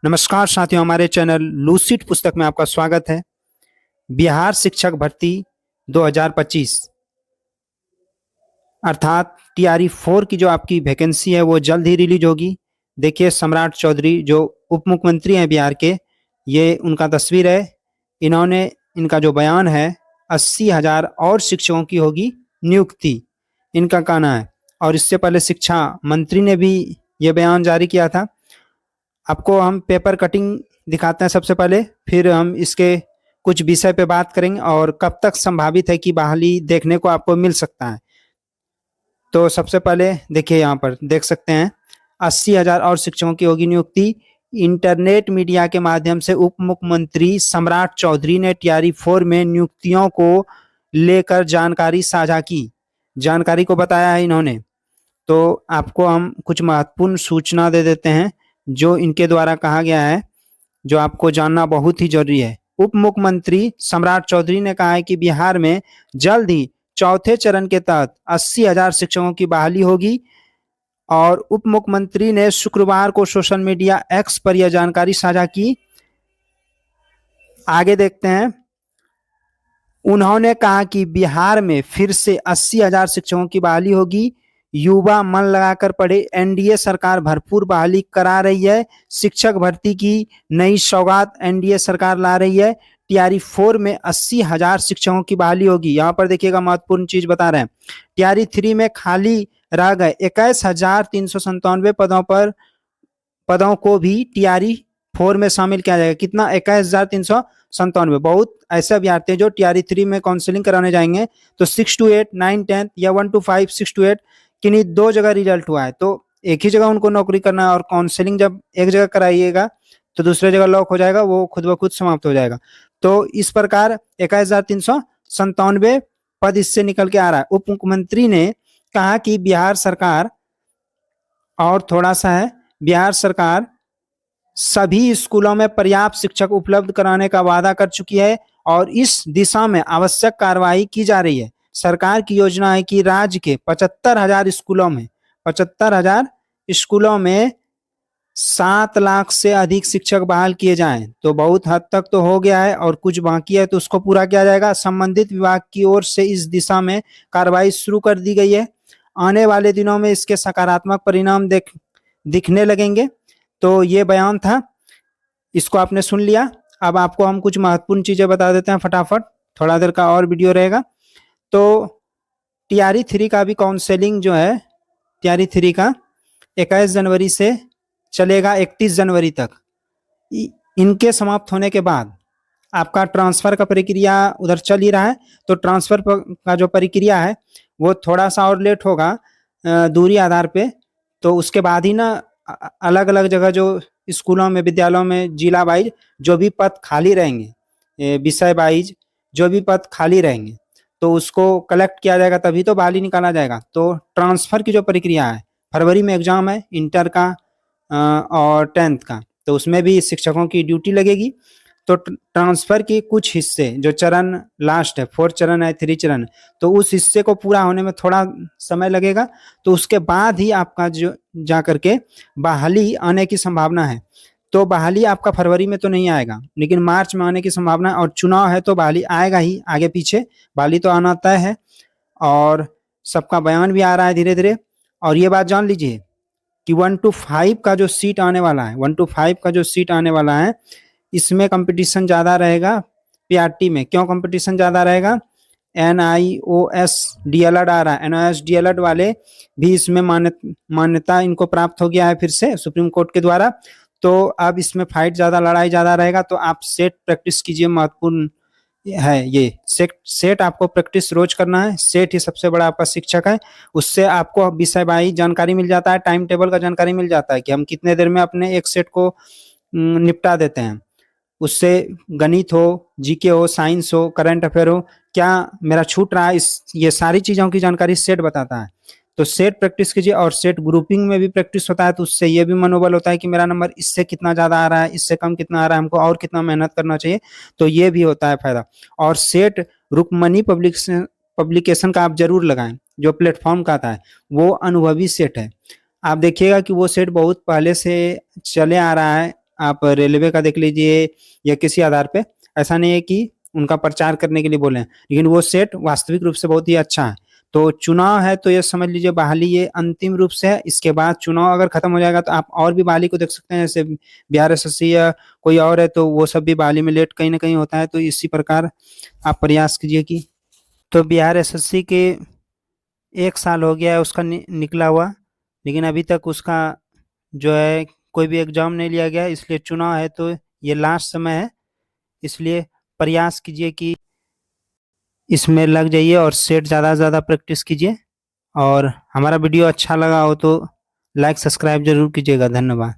नमस्कार साथियों, हमारे चैनल लूसिड पुस्तक में आपका स्वागत है। बिहार शिक्षक भर्ती 2025 अर्थात टीआरई 4 की जो आपकी वैकेंसी है वो जल्द ही रिलीज होगी। देखिए, सम्राट चौधरी जो उप मुख्यमंत्री हैं बिहार के, ये उनका तस्वीर है। इन्होंने इनका जो बयान है, 80,000 और शिक्षकों की होगी नियुक्ति, इनका कहना है। और इससे पहले शिक्षा मंत्री ने भी ये बयान जारी किया था। आपको हम पेपर कटिंग दिखाते हैं सबसे पहले, फिर हम इसके कुछ विषय पे बात करेंगे और कब तक संभावित है कि बहाली देखने को आपको मिल सकता है। तो सबसे पहले देखिए, यहाँ पर देख सकते हैं 80,000 और शिक्षकों की होगी नियुक्ति। इंटरनेट मीडिया के माध्यम से उप मुख्यमंत्री सम्राट चौधरी ने टीआरई 4 में नियुक्तियों को लेकर जानकारी साझा की। जानकारी को बताया है इन्होंने। तो आपको हम कुछ महत्वपूर्ण सूचना दे देते हैं जो इनके द्वारा कहा गया है, जो आपको जानना बहुत ही जरूरी है। उप मुख्यमंत्री सम्राट चौधरी ने कहा है कि बिहार में जल्द ही चौथे चरण के तहत 80,000 शिक्षकों की बहाली होगी। और उप मुख्यमंत्री ने शुक्रवार को सोशल मीडिया एक्स पर यह जानकारी साझा की। आगे देखते हैं। उन्होंने कहा कि बिहार में फिर से 80,000 शिक्षकों की बहाली होगी। युवा मन लगाकर पढ़े, एनडीए सरकार भरपूर बहाली करा रही है। शिक्षक भर्ती की नई सौगात एनडीए सरकार ला रही है। टीआरई 4 में 80,000 शिक्षकों की बहाली होगी। यहाँ पर देखिएगा, महत्वपूर्ण चीज बता रहे हैं। टीआरई 3 में खाली रह गए 21,397 पदों को भी टीआरई 4 में शामिल किया जाएगा। कितना? 21,397। बहुत ऐसे अभ्यर्थी हैं जो टीआरई 3 में काउंसलिंग कराने जाएंगे तो 6 to 8, 9, 10 या 1 to 5, 6 to 8 किन्हीं दो जगह रिजल्ट हुआ है, तो एक ही जगह उनको नौकरी करना है। और काउंसलिंग जब एक जगह कराइएगा तो दूसरे जगह लॉक हो जाएगा, वो खुद ब खुद समाप्त हो जाएगा। तो इस प्रकार 21,397 पद इससे निकल के आ रहा है। उप मुख्यमंत्री ने कहा कि बिहार सरकार, और थोड़ा सा है, बिहार सरकार सभी स्कूलों में पर्याप्त शिक्षक उपलब्ध कराने का वादा कर चुकी है और इस दिशा में आवश्यक कार्रवाई की जा रही है। सरकार की योजना है कि राज्य के 75,000 स्कूलों में 7 लाख से अधिक शिक्षक बहाल किए जाएं। तो बहुत हद तक तो हो गया है और कुछ बाकी है, तो उसको पूरा किया जाएगा। संबंधित विभाग की ओर से इस दिशा में कार्रवाई शुरू कर दी गई है। आने वाले दिनों में इसके सकारात्मक परिणाम दिखने लगेंगे। तो ये बयान था, इसको आपने सुन लिया। अब आपको हम कुछ महत्वपूर्ण चीजें बता देते हैं फटाफट, थोड़ा देर का और वीडियो रहेगा। तो टीआरई 3 का भी काउंसलिंग जो है, टीआरई 3 का 21 जनवरी से चलेगा 31 जनवरी तक। इनके समाप्त होने के बाद आपका ट्रांसफर का प्रक्रिया उधर चल ही रहा है, तो ट्रांसफर का जो प्रक्रिया है वो थोड़ा सा और लेट होगा दूरी आधार पे। तो उसके बाद ही ना अलग अलग जगह जो स्कूलों में, विद्यालयों में जिला वाइज जो भी पद खाली रहेंगे, विषय वाइज जो भी पद खाली रहेंगे, तो उसको कलेक्ट किया जाएगा, तभी तो बहाली निकाला जाएगा। तो ट्रांसफर की जो प्रक्रिया है, फरवरी में एग्जाम है इंटर का और 10th का, तो उसमें भी शिक्षकों की ड्यूटी लगेगी। तो ट्रांसफर के कुछ हिस्से, जो चरण लास्ट है, 4 चरण है, 3 चरण, तो उस हिस्से को पूरा होने में थोड़ा समय लगेगा। तो उसके बाद ही आपका जो जा करके बहाली आने की संभावना है। तो बहाली आपका फरवरी में तो नहीं आएगा, लेकिन मार्च में आने की संभावना है। और चुनाव है तो बहाली आएगा ही, आगे पीछे बहाली तो आना तय है। और सबका बयान भी आ रहा है धीरे धीरे। और ये बात जान लीजिए कि 1 to 5 का जो सीट आने वाला है, 1 to 5 का जो सीट आने वाला है, इसमें कंपटीशन ज़्यादा रहेगा पीआरटी में। क्यों कंपटीशन ज़्यादा रहेगा? NIOS DLED आ रहा है, NIOS DLED वाले भी इसमें मान्यता इनको प्राप्त हो गया है फिर से सुप्रीम कोर्ट के द्वारा। तो अब इसमें फाइट ज़्यादा, लड़ाई ज़्यादा रहेगा। तो आप सेट प्रैक्टिस कीजिए, महत्वपूर्ण है ये। सेट आपको प्रैक्टिस रोज करना है। सेट ही सबसे बड़ा आपका शिक्षक है। उससे आपको विषय वाइज जानकारी मिल जाता है, टाइम टेबल का जानकारी मिल जाता है कि हम कितने देर में अपने एक सेट को निपटा देते हैं। उससे गणित हो, जीके हो, साइंस हो, करंट अफेयर हो, क्या मेरा छूट रहा है, ये सारी चीज़ों की जानकारी सेट बताता है। तो सेट प्रैक्टिस कीजिए। और सेट ग्रुपिंग में भी प्रैक्टिस होता है, तो उससे ये भी मनोबल होता है कि मेरा नंबर इससे कितना ज़्यादा आ रहा है, इससे कम कितना आ रहा है, हमको और कितना मेहनत करना चाहिए। तो ये भी होता है फायदा। और सेट रुक्मणी पब्लिकेशन का आप जरूर लगाएं, जो प्लेटफॉर्म का आता है, वो अनुभवी सेट है। आप देखिएगा कि वो सेट बहुत पहले से चले आ रहा है, आप रेलवे का देख लीजिए या किसी आधार पे, ऐसा नहीं है कि उनका प्रचार करने के लिए बोले हैं, लेकिन वो सेट वास्तविक रूप से बहुत ही अच्छा है। तो चुनाव है तो ये समझ लीजिए बहाली ये अंतिम रूप से है। इसके बाद चुनाव अगर खत्म हो जाएगा तो आप और भी बहाली को देख सकते हैं, जैसे बिहार एसएससी या कोई और है तो वो सब भी बहाली में लेट कहीं ना कहीं होता है। तो इसी प्रकार आप प्रयास कीजिए कि, तो बिहार एसएससी के 1 साल हो गया है उसका निकला हुआ, लेकिन अभी तक उसका जो है कोई भी एग्जाम नहीं लिया गया, इसलिए चुनाव है तो ये लास्ट समय है। इसलिए प्रयास कीजिए कि इसमें लग जाइए और सेट ज़्यादा से ज़्यादा प्रैक्टिस कीजिए। और हमारा वीडियो अच्छा लगा हो तो लाइक सब्सक्राइब जरूर कीजिएगा। धन्यवाद।